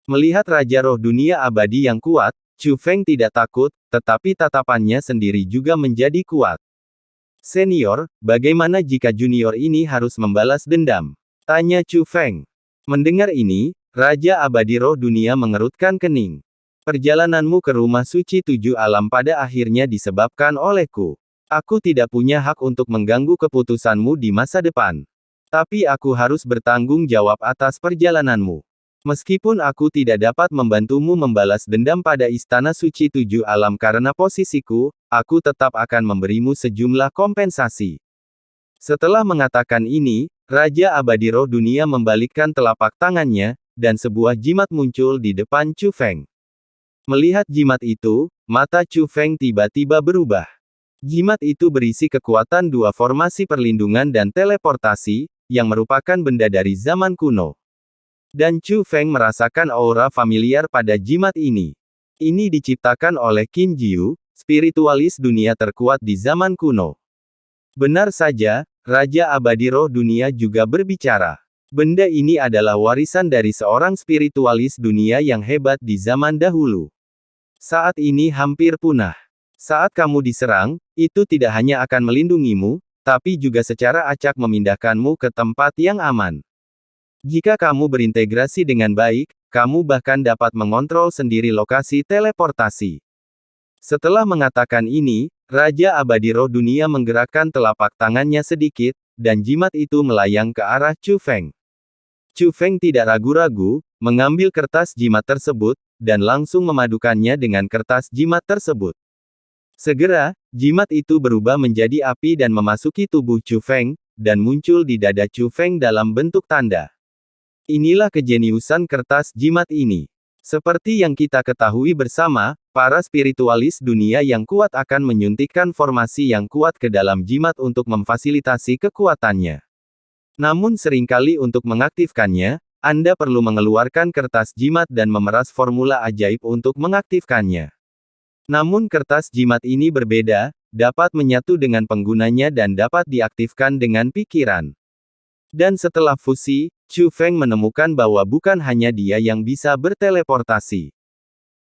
Melihat Raja Roh Dunia Abadi yang kuat, Chu Feng tidak takut, tetapi tatapannya sendiri juga menjadi kuat. Senior, bagaimana jika junior ini harus membalas dendam? Tanya Chu Feng. Mendengar ini, Raja Abadi Roh Dunia mengerutkan kening. Perjalananmu ke rumah suci 7 alam pada akhirnya disebabkan olehku. Aku tidak punya hak untuk mengganggu keputusanmu di masa depan. Tapi aku harus bertanggung jawab atas perjalananmu. Meskipun aku tidak dapat membantumu membalas dendam pada Istana Suci 7 Alam karena posisiku, aku tetap akan memberimu sejumlah kompensasi. Setelah mengatakan ini, Raja Abadi Roh Dunia membalikkan telapak tangannya, dan sebuah jimat muncul di depan Chu Feng. Melihat jimat itu, mata Chu Feng tiba-tiba berubah. Jimat itu berisi kekuatan 2 formasi perlindungan dan teleportasi, yang merupakan benda dari zaman kuno. Dan Chu Feng merasakan aura familiar pada jimat ini. Ini diciptakan oleh Qin Jiu, spiritualis dunia terkuat di zaman kuno. Benar saja, Raja Abadi Roh Dunia juga berbicara. Benda ini adalah warisan dari seorang spiritualis dunia yang hebat di zaman dahulu. Saat ini hampir punah. Saat kamu diserang, itu tidak hanya akan melindungimu, tapi juga secara acak memindahkanmu ke tempat yang aman. Jika kamu berintegrasi dengan baik, kamu bahkan dapat mengontrol sendiri lokasi teleportasi. Setelah mengatakan ini, Raja Abadi Roh Dunia menggerakkan telapak tangannya sedikit, dan jimat itu melayang ke arah Chu Feng. Chu Feng tidak ragu-ragu, mengambil kertas jimat tersebut, dan langsung memadukannya dengan kertas jimat tersebut. Segera, jimat itu berubah menjadi api dan memasuki tubuh Chu Feng, dan muncul di dada Chu Feng dalam bentuk tanda. Inilah kejeniusan kertas jimat ini. Seperti yang kita ketahui bersama, para spiritualis dunia yang kuat akan menyuntikkan formasi yang kuat ke dalam jimat untuk memfasilitasi kekuatannya. Namun seringkali untuk mengaktifkannya, Anda perlu mengeluarkan kertas jimat dan memeras formula ajaib untuk mengaktifkannya. Namun kertas jimat ini berbeda, dapat menyatu dengan penggunanya dan dapat diaktifkan dengan pikiran. Dan setelah fusi, Chu Feng menemukan bahwa bukan hanya dia yang bisa berteleportasi.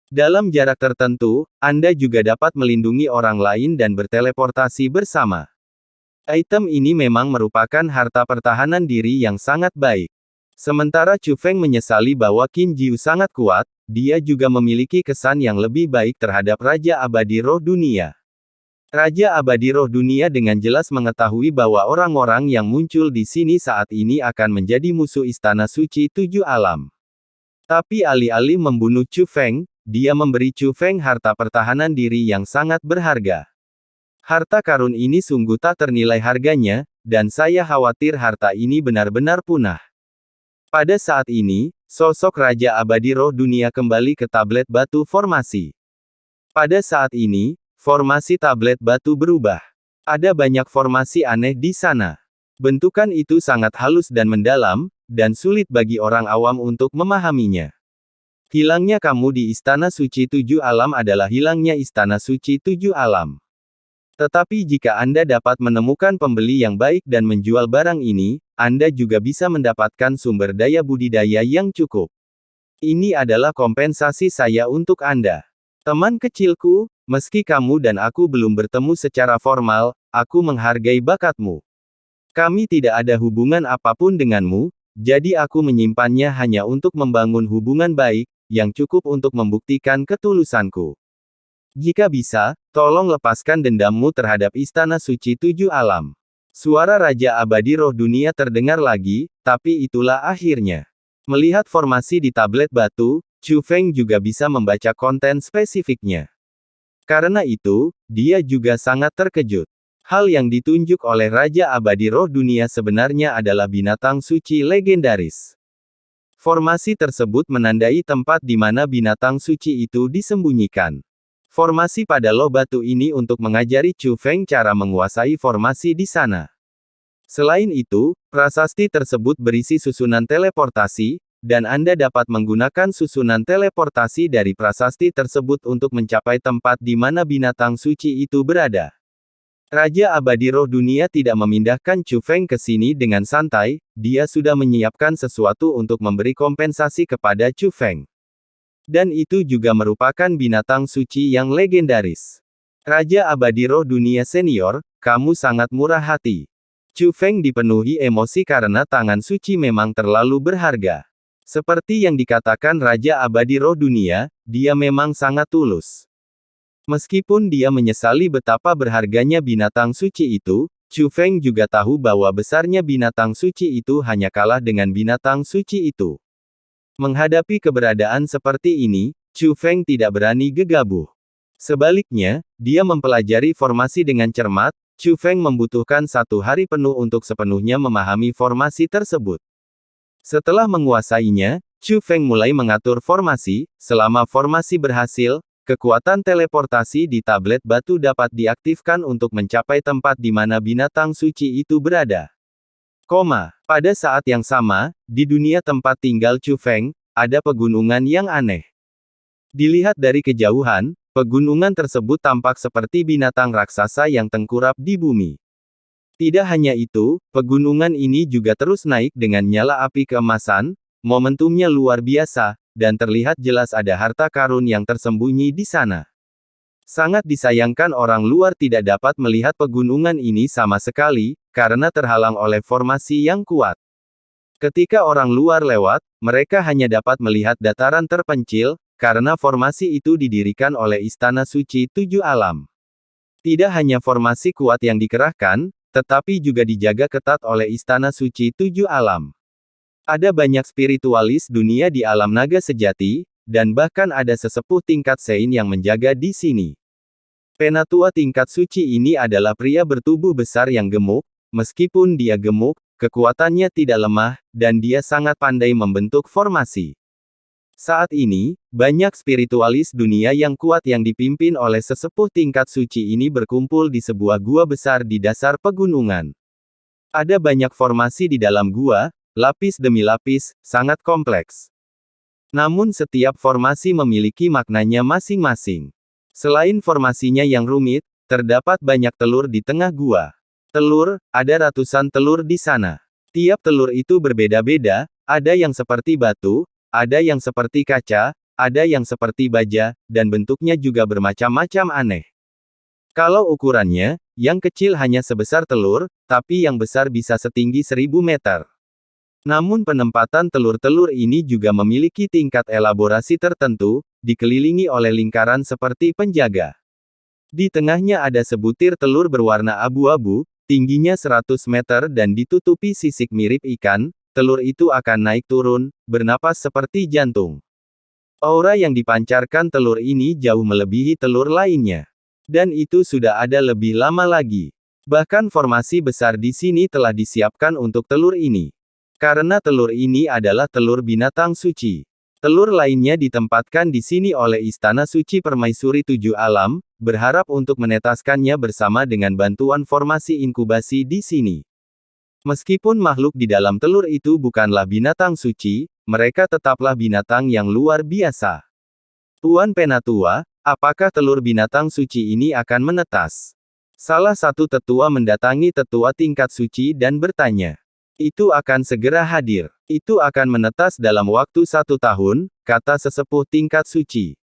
Dalam jarak tertentu, Anda juga dapat melindungi orang lain dan berteleportasi bersama. Item ini memang merupakan harta pertahanan diri yang sangat baik. Sementara Chu Feng menyesali bahwa Qin Jiu sangat kuat, dia juga memiliki kesan yang lebih baik terhadap Raja Abadi Roh Dunia. Raja Abadi Roh Dunia dengan jelas mengetahui bahwa orang-orang yang muncul di sini saat ini akan menjadi musuh Istana Suci 7 Alam. Tapi alih-alih membunuh Chu Feng, dia memberi Chu Feng harta pertahanan diri yang sangat berharga. Harta karun ini sungguh tak ternilai harganya, dan saya khawatir harta ini benar-benar punah. Pada saat ini, sosok Raja Abadi Roh Dunia kembali ke tablet batu formasi. Pada saat ini, formasi tablet batu berubah. Ada banyak formasi aneh di sana. Bentukan itu sangat halus dan mendalam, dan sulit bagi orang awam untuk memahaminya. Hilangnya kamu di Istana Suci 7 Alam adalah hilangnya Istana Suci 7 Alam. Tetapi jika Anda dapat menemukan pembeli yang baik dan menjual barang ini, Anda juga bisa mendapatkan sumber daya budidaya yang cukup. Ini adalah kompensasi saya untuk Anda. Teman kecilku, meski kamu dan aku belum bertemu secara formal, aku menghargai bakatmu. Kami tidak ada hubungan apapun denganmu, jadi aku menyimpannya hanya untuk membangun hubungan baik, yang cukup untuk membuktikan ketulusanku. Jika bisa, tolong lepaskan dendammu terhadap Istana Suci 7 Alam. Suara Raja Abadi Roh Dunia terdengar lagi, tapi itulah akhirnya. Melihat formasi di tablet batu, Chu Feng juga bisa membaca konten spesifiknya. Karena itu, dia juga sangat terkejut. Hal yang ditunjuk oleh Raja Abadi Roh Dunia sebenarnya adalah binatang suci legendaris. Formasi tersebut menandai tempat di mana binatang suci itu disembunyikan. Formasi pada loh batu ini untuk mengajari Chu Feng cara menguasai formasi di sana. Selain itu, prasasti tersebut berisi susunan teleportasi, dan Anda dapat menggunakan susunan teleportasi dari prasasti tersebut untuk mencapai tempat di mana binatang suci itu berada. Raja Abadi Roh Dunia tidak memindahkan Chu Feng ke sini dengan santai, dia sudah menyiapkan sesuatu untuk memberi kompensasi kepada Chu Feng. Dan itu juga merupakan binatang suci yang legendaris. Raja Abadi Roh Dunia Senior, kamu sangat murah hati. Chu Feng dipenuhi emosi karena tangan suci memang terlalu berharga. Seperti yang dikatakan Raja Abadi Roh Dunia, dia memang sangat tulus. Meskipun dia menyesali betapa berharganya binatang suci itu, Chu Feng juga tahu bahwa besarnya binatang suci itu hanya kalah dengan binatang suci itu. Menghadapi keberadaan seperti ini, Chu Feng tidak berani gegabah. Sebaliknya, dia mempelajari formasi dengan cermat. Chu Feng membutuhkan 1 hari penuh untuk sepenuhnya memahami formasi tersebut. Setelah menguasainya, Chu Feng mulai mengatur formasi. Selama formasi berhasil, kekuatan teleportasi di tablet batu dapat diaktifkan untuk mencapai tempat di mana binatang suci itu berada. Pada saat yang sama, di dunia tempat tinggal Chu Feng, ada pegunungan yang aneh. Dilihat dari kejauhan, pegunungan tersebut tampak seperti binatang raksasa yang tengkurap di bumi. Tidak hanya itu, pegunungan ini juga terus naik dengan nyala api keemasan, momentumnya luar biasa, dan terlihat jelas ada harta karun yang tersembunyi di sana. Sangat disayangkan orang luar tidak dapat melihat pegunungan ini sama sekali, karena terhalang oleh formasi yang kuat. Ketika orang luar lewat, mereka hanya dapat melihat dataran terpencil, karena formasi itu didirikan oleh Istana Suci 7 Alam. Tidak hanya formasi kuat yang dikerahkan, tetapi juga dijaga ketat oleh Istana Suci 7 Alam. Ada banyak spiritualis dunia di alam naga sejati, dan bahkan ada sesepuh tingkat Sein yang menjaga di sini. Penatua tingkat suci ini adalah pria bertubuh besar yang gemuk. Meskipun dia gemuk, kekuatannya tidak lemah, dan dia sangat pandai membentuk formasi. Saat ini, banyak spiritualis dunia yang kuat yang dipimpin oleh sesepuh tingkat suci ini berkumpul di sebuah gua besar di dasar pegunungan. Ada banyak formasi di dalam gua, lapis demi lapis, sangat kompleks. Namun setiap formasi memiliki maknanya masing-masing. Selain formasinya yang rumit, terdapat banyak telur di tengah gua. Telur, ada ratusan telur di sana. Tiap telur itu berbeda-beda, ada yang seperti batu, ada yang seperti kaca, ada yang seperti baja, dan bentuknya juga bermacam-macam aneh. Kalau ukurannya, yang kecil hanya sebesar telur, tapi yang besar bisa setinggi 1000 meter. Namun penempatan telur-telur ini juga memiliki tingkat elaborasi tertentu, dikelilingi oleh lingkaran seperti penjaga. Di tengahnya ada sebutir telur berwarna abu-abu, tingginya 100 meter dan ditutupi sisik mirip ikan. Telur itu akan naik turun, bernapas seperti jantung. Aura yang dipancarkan telur ini jauh melebihi telur lainnya. Dan itu sudah ada lebih lama lagi. Bahkan formasi besar di sini telah disiapkan untuk telur ini. Karena telur ini adalah telur binatang suci. Telur lainnya ditempatkan di sini oleh Istana Suci Permaisuri 7 Alam, berharap untuk menetaskannya bersama dengan bantuan formasi inkubasi di sini. Meskipun makhluk di dalam telur itu bukanlah binatang suci, mereka tetaplah binatang yang luar biasa. Tuan Penatua, apakah telur binatang suci ini akan menetas? Salah satu tetua mendatangi tetua tingkat suci dan bertanya. Itu akan segera hadir. Itu akan menetas dalam waktu 1 tahun, kata sesepuh tingkat suci.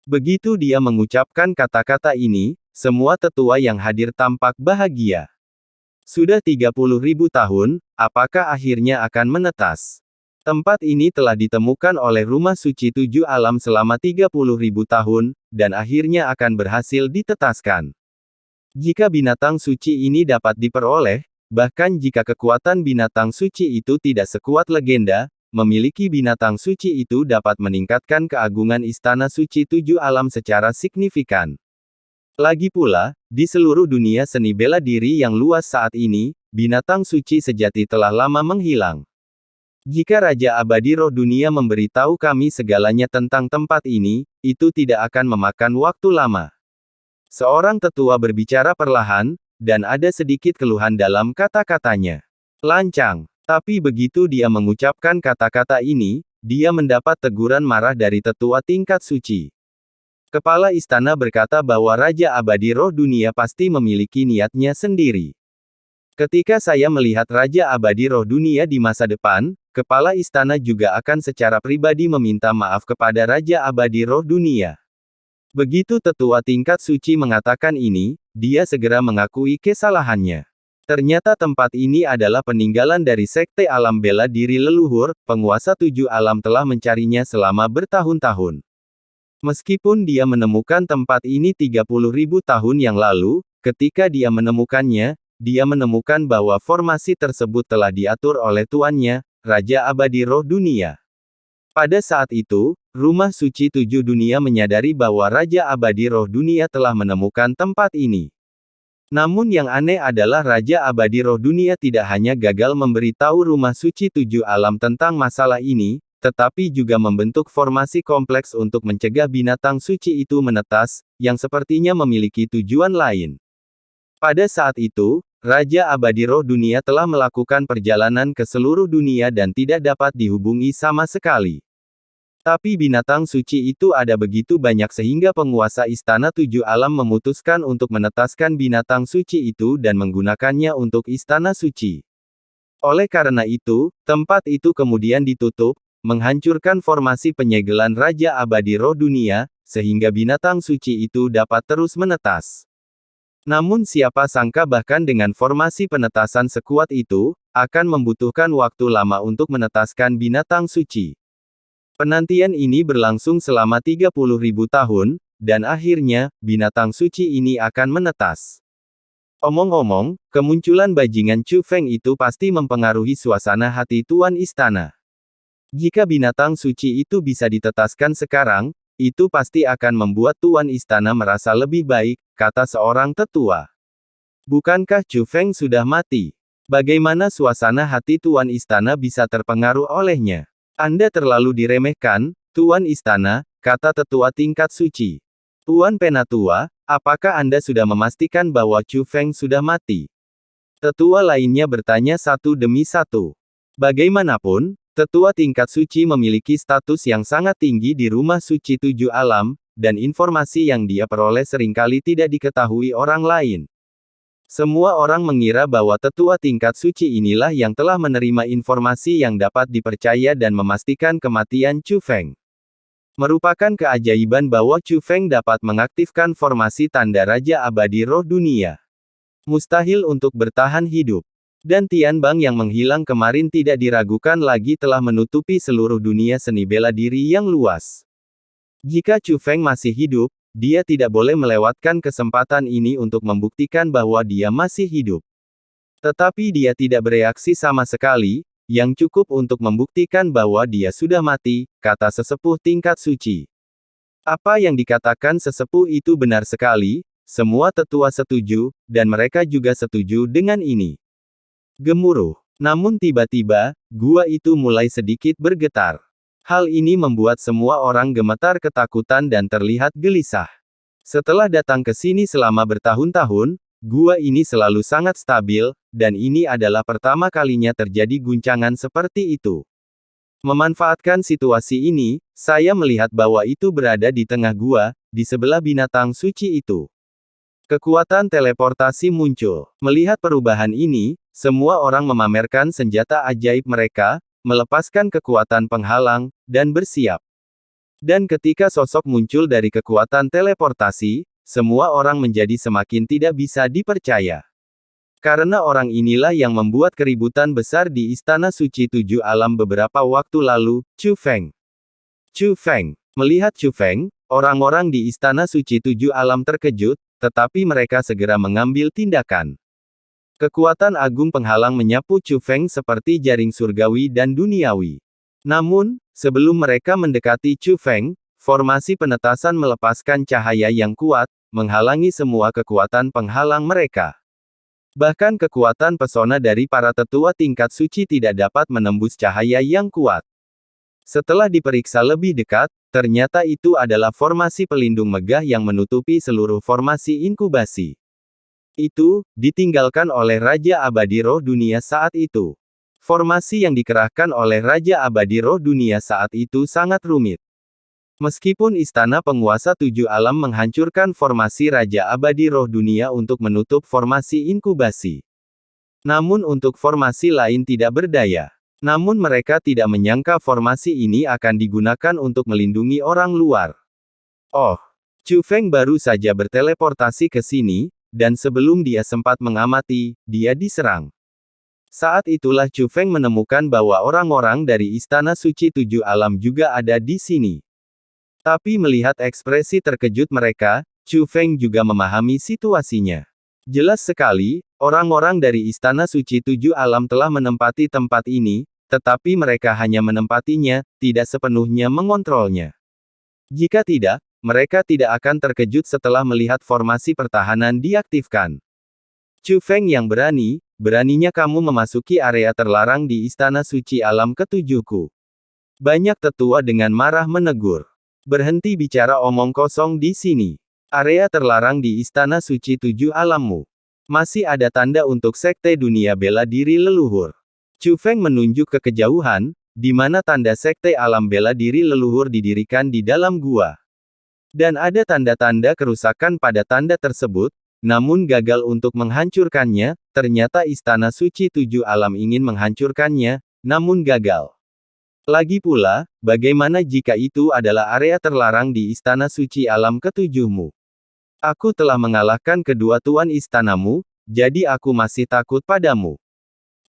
Begitu dia mengucapkan kata-kata ini, semua tetua yang hadir tampak bahagia. Sudah 30.000 tahun, apakah akhirnya akan menetas? Tempat ini telah ditemukan oleh Rumah Suci 7 Alam selama 30.000 tahun, dan akhirnya akan berhasil ditetaskan. Jika binatang suci ini dapat diperoleh, bahkan jika kekuatan binatang suci itu tidak sekuat legenda, memiliki binatang suci itu dapat meningkatkan keagungan Istana Suci 7 Alam secara signifikan. Lagi pula, di seluruh dunia seni bela diri yang luas saat ini, binatang suci sejati telah lama menghilang. Jika Raja Abadi Roh Dunia memberitahu kami segalanya tentang tempat ini, itu tidak akan memakan waktu lama. Seorang tetua berbicara perlahan, dan ada sedikit keluhan dalam kata-katanya. Lancang. Tapi begitu dia mengucapkan kata-kata ini, dia mendapat teguran marah dari tetua tingkat suci. Kepala istana berkata bahwa Raja Abadi Roh Dunia pasti memiliki niatnya sendiri. Ketika saya melihat Raja Abadi Roh Dunia di masa depan, kepala istana juga akan secara pribadi meminta maaf kepada Raja Abadi Roh Dunia. Begitu tetua tingkat suci mengatakan ini, dia segera mengakui kesalahannya. Ternyata tempat ini adalah peninggalan dari Sekte Alam Bela Diri Leluhur, penguasa 7 alam telah mencarinya selama bertahun-tahun. Meskipun dia menemukan tempat ini 30.000 tahun yang lalu, ketika dia menemukannya, dia menemukan bahwa formasi tersebut telah diatur oleh tuannya, Raja Abadi Roh Dunia. Pada saat itu, Rumah Suci 7 Dunia menyadari bahwa Raja Abadi Roh Dunia telah menemukan tempat ini. Namun yang aneh adalah Raja Abadi Roh Dunia tidak hanya gagal memberitahu Rumah Suci 7 Alam tentang masalah ini, tetapi juga membentuk formasi kompleks untuk mencegah binatang suci itu menetas, yang sepertinya memiliki tujuan lain. Pada saat itu, Raja Abadi Roh Dunia telah melakukan perjalanan ke seluruh dunia dan tidak dapat dihubungi sama sekali. Tapi binatang suci itu ada begitu banyak sehingga penguasa Istana 7 Alam memutuskan untuk menetaskan binatang suci itu dan menggunakannya untuk Istana Suci. Oleh karena itu, tempat itu kemudian ditutup, menghancurkan formasi penyegelan Raja Abadi Roh Dunia, sehingga binatang suci itu dapat terus menetas. Namun siapa sangka bahkan dengan formasi penetasan sekuat itu, akan membutuhkan waktu lama untuk menetaskan binatang suci. Penantian ini berlangsung selama 30.000 tahun, dan akhirnya, binatang suci ini akan menetas. Omong-omong, kemunculan bajingan Chu Feng itu pasti mempengaruhi suasana hati Tuan Istana. Jika binatang suci itu bisa ditetaskan sekarang, itu pasti akan membuat Tuan Istana merasa lebih baik, kata seorang tetua. Bukankah Chu Feng sudah mati? Bagaimana suasana hati Tuan Istana bisa terpengaruh olehnya? Anda terlalu diremehkan, Tuan Istana, kata tetua tingkat suci. Tuan Penatua, apakah Anda sudah memastikan bahwa Chu Feng sudah mati? Tetua lainnya bertanya satu demi satu. Bagaimanapun, tetua tingkat suci memiliki status yang sangat tinggi di Rumah Suci 7 Alam, dan informasi yang dia peroleh seringkali tidak diketahui orang lain. Semua orang mengira bahwa tetua tingkat suci inilah yang telah menerima informasi yang dapat dipercaya dan memastikan kematian Chu Feng. Merupakan keajaiban bahwa Chu Feng dapat mengaktifkan formasi tanda Raja Abadi Roh Dunia. Mustahil untuk bertahan hidup. Dan Tian Bang yang menghilang kemarin tidak diragukan lagi telah menutupi seluruh dunia seni bela diri yang luas. Jika Chu Feng masih hidup, dia tidak boleh melewatkan kesempatan ini untuk membuktikan bahwa dia masih hidup. Tetapi dia tidak bereaksi sama sekali, yang cukup untuk membuktikan bahwa dia sudah mati, kata sesepuh tingkat suci. Apa yang dikatakan sesepuh itu benar sekali, semua tetua setuju, dan mereka juga setuju dengan ini. Gemuruh. Namun tiba-tiba, gua itu mulai sedikit bergetar. Hal ini membuat semua orang gemetar ketakutan dan terlihat gelisah. Setelah datang ke sini selama bertahun-tahun, gua ini selalu sangat stabil, dan ini adalah pertama kalinya terjadi guncangan seperti itu. Memanfaatkan situasi ini, saya melihat bahwa itu berada di tengah gua, di sebelah binatang suci itu. Kekuatan teleportasi muncul. Melihat perubahan ini, semua orang memamerkan senjata ajaib mereka, melepaskan kekuatan penghalang, dan bersiap. Dan ketika sosok muncul dari kekuatan teleportasi, semua orang menjadi semakin tidak bisa dipercaya. Karena orang inilah yang membuat keributan besar di Istana Suci 7 Alam beberapa waktu lalu, Chu Feng. Chu Feng. Melihat Chu Feng, orang-orang di Istana Suci 7 Alam terkejut, tetapi mereka segera mengambil tindakan. Kekuatan agung penghalang menyapu Chu Feng seperti jaring surgawi dan duniawi. Namun, sebelum mereka mendekati Chu Feng, formasi penetasan melepaskan cahaya yang kuat, menghalangi semua kekuatan penghalang mereka. Bahkan kekuatan pesona dari para tetua tingkat suci tidak dapat menembus cahaya yang kuat. Setelah diperiksa lebih dekat, ternyata itu adalah formasi pelindung megah yang menutupi seluruh formasi inkubasi. Itu, ditinggalkan oleh Raja Abadi Roh Dunia saat itu. Formasi yang dikerahkan oleh Raja Abadi Roh Dunia saat itu sangat rumit. Meskipun Istana Penguasa 7 Alam menghancurkan formasi Raja Abadi Roh Dunia untuk menutup formasi inkubasi. Namun untuk formasi lain tidak berdaya. Namun mereka tidak menyangka formasi ini akan digunakan untuk melindungi orang luar. Oh, Chu Feng baru saja berteleportasi ke sini, dan sebelum dia sempat mengamati, dia diserang. Saat itulah Chu Feng menemukan bahwa orang-orang dari Istana Suci Tujuh Alam juga ada di sini. Tapi melihat ekspresi terkejut mereka, Chu Feng juga memahami situasinya. Jelas sekali, orang-orang dari Istana Suci Tujuh Alam telah menempati tempat ini, tetapi mereka hanya menempatinya, tidak sepenuhnya mengontrolnya. Jika tidak, mereka tidak akan terkejut setelah melihat formasi pertahanan diaktifkan. Chu Feng yang berani, beraninya kamu memasuki area terlarang di Istana Suci Alam ketujuhku. Banyak tetua dengan marah menegur. Berhenti bicara omong kosong di sini. Area terlarang di Istana Suci Tujuh Alammu. Masih ada tanda untuk Sekte Dunia Bela Diri Leluhur. Chu Feng menunjuk ke kejauhan, di mana tanda Sekte Alam Bela Diri Leluhur didirikan di dalam gua. Dan ada tanda-tanda kerusakan pada tanda tersebut, namun gagal untuk menghancurkannya. Ternyata Istana Suci Tujuh Alam ingin menghancurkannya, namun gagal. Lagi pula, bagaimana jika itu adalah area terlarang di Istana Suci Alam ketujuhmu? Aku telah mengalahkan kedua tuan istanamu, jadi aku masih takut padamu.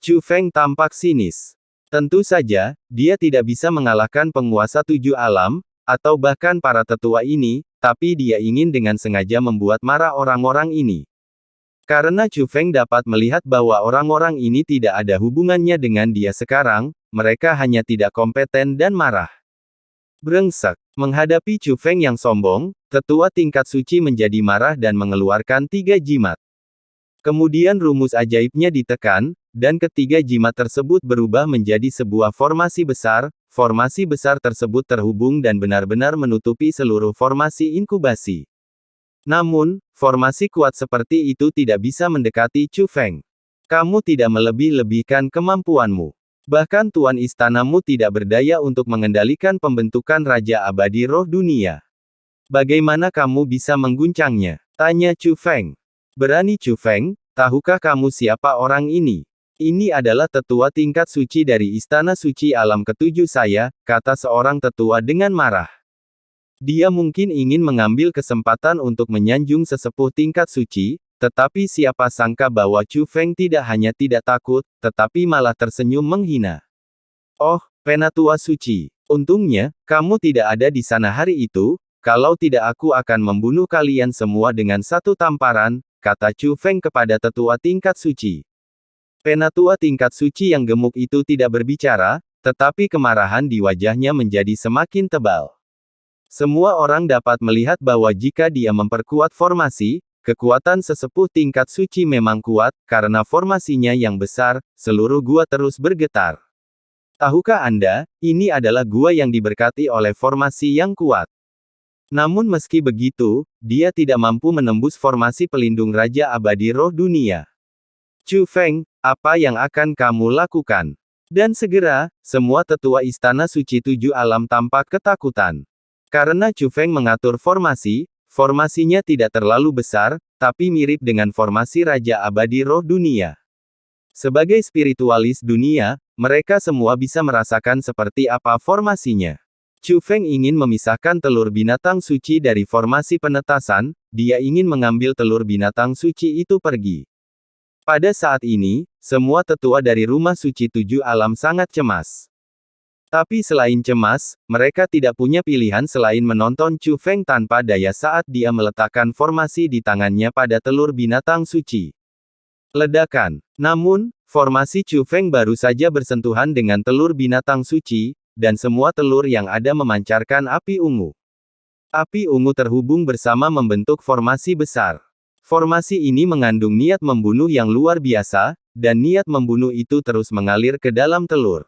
Chu Feng tampak sinis. Tentu saja, dia tidak bisa mengalahkan penguasa tujuh alam, atau bahkan para tetua ini, tapi dia ingin dengan sengaja membuat marah orang-orang ini. Karena Chu Feng dapat melihat bahwa orang-orang ini tidak ada hubungannya dengan dia sekarang, mereka hanya tidak kompeten dan marah. Brengsek. Menghadapi Chu Feng yang sombong, tetua tingkat suci menjadi marah dan mengeluarkan 3 jimat. Kemudian rumus ajaibnya ditekan, dan ketiga jimat tersebut berubah menjadi sebuah formasi besar. Formasi besar tersebut terhubung dan benar-benar menutupi seluruh formasi inkubasi. Namun, formasi kuat seperti itu tidak bisa mendekati Chu Feng. Kamu tidak melebih-lebihkan kemampuanmu. Bahkan tuan istanamu tidak berdaya untuk mengendalikan pembentukan Raja Abadi Roh Dunia. Bagaimana kamu bisa mengguncangnya? Tanya Chu Feng. Berani Chu Feng, tahukah kamu siapa orang ini? Ini adalah tetua tingkat suci dari Istana Suci Alam ketujuh saya, kata seorang tetua dengan marah. Dia mungkin ingin mengambil kesempatan untuk menyanjung sesepuh tingkat suci, tetapi siapa sangka bahwa Chu Feng tidak hanya tidak takut, tetapi malah tersenyum menghina. Oh, Penatua Suci. Untungnya, kamu tidak ada di sana hari itu, kalau tidak aku akan membunuh kalian semua dengan satu tamparan, kata Chu Feng kepada tetua tingkat suci. Penatua tingkat suci yang gemuk itu tidak berbicara, tetapi kemarahan di wajahnya menjadi semakin tebal. Semua orang dapat melihat bahwa jika dia memperkuat formasi, kekuatan sesepuh tingkat suci memang kuat, karena formasinya yang besar, seluruh gua terus bergetar. Tahukah Anda, ini adalah gua yang diberkati oleh formasi yang kuat. Namun meski begitu, dia tidak mampu menembus formasi pelindung Raja Abadi Roh Dunia. Chu Feng, apa yang akan kamu lakukan? Dan segera, semua tetua Istana Suci Tujuh Alam tampak ketakutan. Karena Chu Feng mengatur formasi, formasinya tidak terlalu besar, tapi mirip dengan formasi Raja Abadi Roh Dunia. Sebagai spiritualis dunia, mereka semua bisa merasakan seperti apa formasinya. Chu Feng ingin memisahkan telur binatang suci dari formasi penetasan, dia ingin mengambil telur binatang suci itu pergi. Pada saat ini, semua tetua dari Rumah Suci Tujuh Alam sangat cemas. Tapi selain cemas, mereka tidak punya pilihan selain menonton Chu Feng tanpa daya saat dia meletakkan formasi di tangannya pada telur binatang suci. Ledakan. Namun, formasi Chu Feng baru saja bersentuhan dengan telur binatang suci, dan semua telur yang ada memancarkan api ungu. Api ungu terhubung bersama membentuk formasi besar. Formasi ini mengandung niat membunuh yang luar biasa, dan niat membunuh itu terus mengalir ke dalam telur.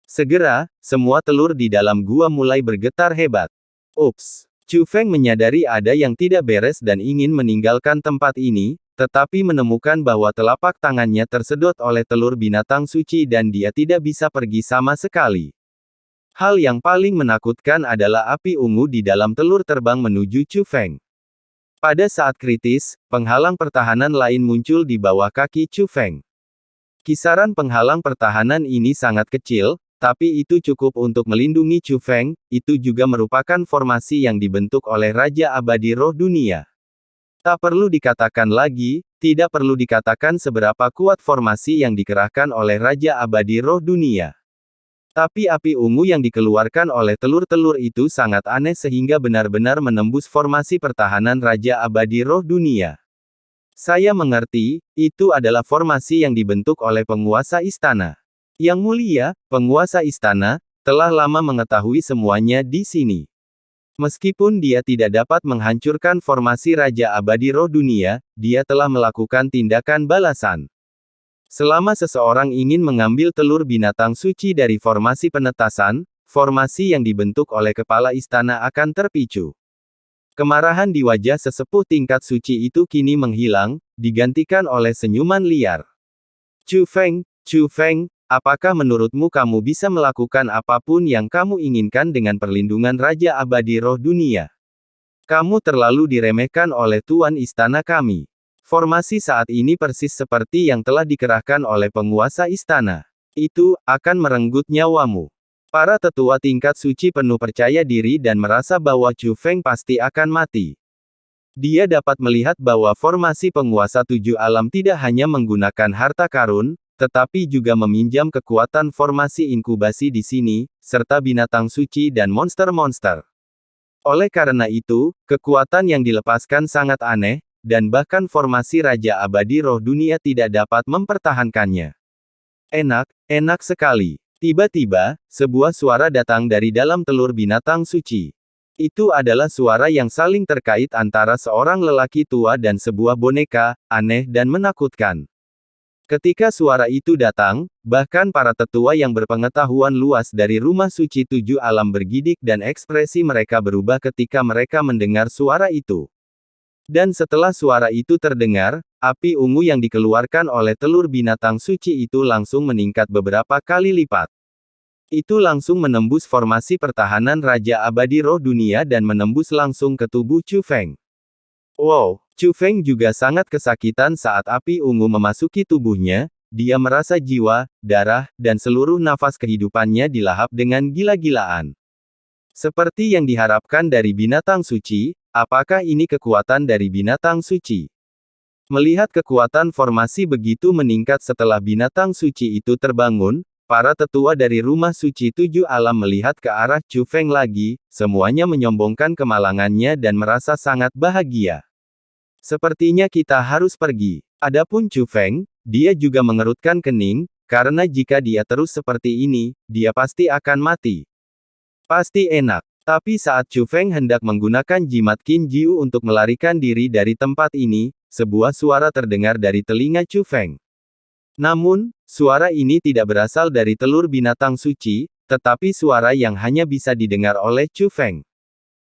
Segera, semua telur di dalam gua mulai bergetar hebat. Ups! Chu Feng menyadari ada yang tidak beres dan ingin meninggalkan tempat ini, tetapi menemukan bahwa telapak tangannya tersedot oleh telur binatang suci dan dia tidak bisa pergi sama sekali. Hal yang paling menakutkan adalah api ungu di dalam telur terbang menuju Chu Feng. Pada saat kritis, penghalang pertahanan lain muncul di bawah kaki Chu Feng. Kisaran penghalang pertahanan ini sangat kecil, tapi itu cukup untuk melindungi Chu Feng. Itu juga merupakan formasi yang dibentuk oleh Raja Abadi Roh Dunia. Tak perlu dikatakan lagi, tidak perlu dikatakan seberapa kuat formasi yang dikerahkan oleh Raja Abadi Roh Dunia. Tapi api ungu yang dikeluarkan oleh telur-telur itu sangat aneh sehingga benar-benar menembus formasi pertahanan Raja Abadi Roh Dunia. Saya mengerti, itu adalah formasi yang dibentuk oleh penguasa istana. Yang mulia, penguasa istana, telah lama mengetahui semuanya di sini. Meskipun dia tidak dapat menghancurkan formasi Raja Abadi Roh Dunia, dia telah melakukan tindakan balasan. Selama seseorang ingin mengambil telur binatang suci dari formasi penetasan, formasi yang dibentuk oleh kepala istana akan terpicu. Kemarahan di wajah sesepuh tingkat suci itu kini menghilang, digantikan oleh senyuman liar. Chu Feng, apakah menurutmu kamu bisa melakukan apapun yang kamu inginkan dengan perlindungan Raja Abadi Roh Dunia? Kamu terlalu diremehkan oleh Tuan Istana kami. Formasi saat ini persis seperti yang telah dikerahkan oleh penguasa istana. Itu akan merenggut nyawamu. Para tetua tingkat suci penuh percaya diri dan merasa bahwa Chu Feng pasti akan mati. Dia dapat melihat bahwa formasi penguasa tujuh alam tidak hanya menggunakan harta karun, tetapi juga meminjam kekuatan formasi inkubasi di sini, serta binatang suci dan monster-monster. Oleh karena itu, kekuatan yang dilepaskan sangat aneh, dan bahkan formasi Raja Abadi Roh Dunia tidak dapat mempertahankannya. Enak sekali. Tiba-tiba, sebuah suara datang dari dalam telur binatang suci. Itu adalah suara yang saling terkait antara seorang lelaki tua dan sebuah boneka, aneh dan menakutkan. Ketika suara itu datang, bahkan para tetua yang berpengetahuan luas dari rumah suci tujuh alam bergidik dan ekspresi mereka berubah ketika mereka mendengar suara itu. Dan setelah suara itu terdengar, api ungu yang dikeluarkan oleh telur binatang suci itu langsung meningkat beberapa kali lipat. Itu langsung menembus formasi pertahanan Raja Abadi Roh Dunia dan menembus langsung ke tubuh Chu Feng. Wow, Chu Feng juga sangat kesakitan saat api ungu memasuki tubuhnya, dia merasa jiwa, darah, dan seluruh nafas kehidupannya dilahap dengan gila-gilaan. Seperti yang diharapkan dari binatang suci, apakah ini kekuatan dari binatang suci? Melihat kekuatan formasi begitu meningkat setelah binatang suci itu terbangun, para tetua dari rumah suci tujuh alam melihat ke arah Chu Feng lagi, semuanya menyombongkan kemalangannya dan merasa sangat bahagia. Sepertinya kita harus pergi. Adapun Chu Feng, dia juga mengerutkan kening, karena jika dia terus seperti ini, dia pasti akan mati. Pasti enak. Tapi saat Chu Feng hendak menggunakan jimat Qin Jiu untuk melarikan diri dari tempat ini, sebuah suara terdengar dari telinga Chu Feng. Namun, suara ini tidak berasal dari telur binatang suci, tetapi suara yang hanya bisa didengar oleh Chu Feng.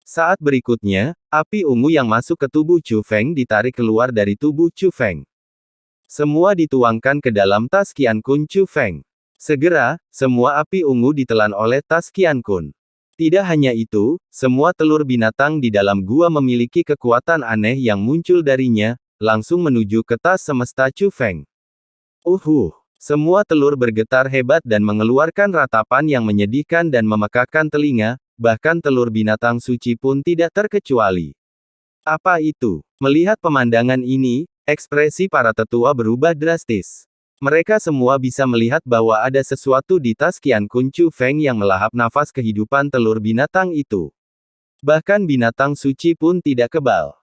Saat berikutnya, api ungu yang masuk ke tubuh Chu Feng ditarik keluar dari tubuh Chu Feng. Semua dituangkan ke dalam tas Qian Kun Chu Feng. Segera, semua api ungu ditelan oleh tas Qian Kun. Tidak hanya itu, semua telur binatang di dalam gua memiliki kekuatan aneh yang muncul darinya, langsung menuju ke tas semesta Chu Feng. Semua telur bergetar hebat dan mengeluarkan ratapan yang menyedihkan dan memekakan telinga, bahkan telur binatang suci pun tidak terkecuali. Apa itu? Melihat pemandangan ini, ekspresi para tetua berubah drastis. Mereka semua bisa melihat bahwa ada sesuatu di tas Qian Kun Chu Feng yang melahap nafas kehidupan telur binatang itu. Bahkan binatang suci pun tidak kebal.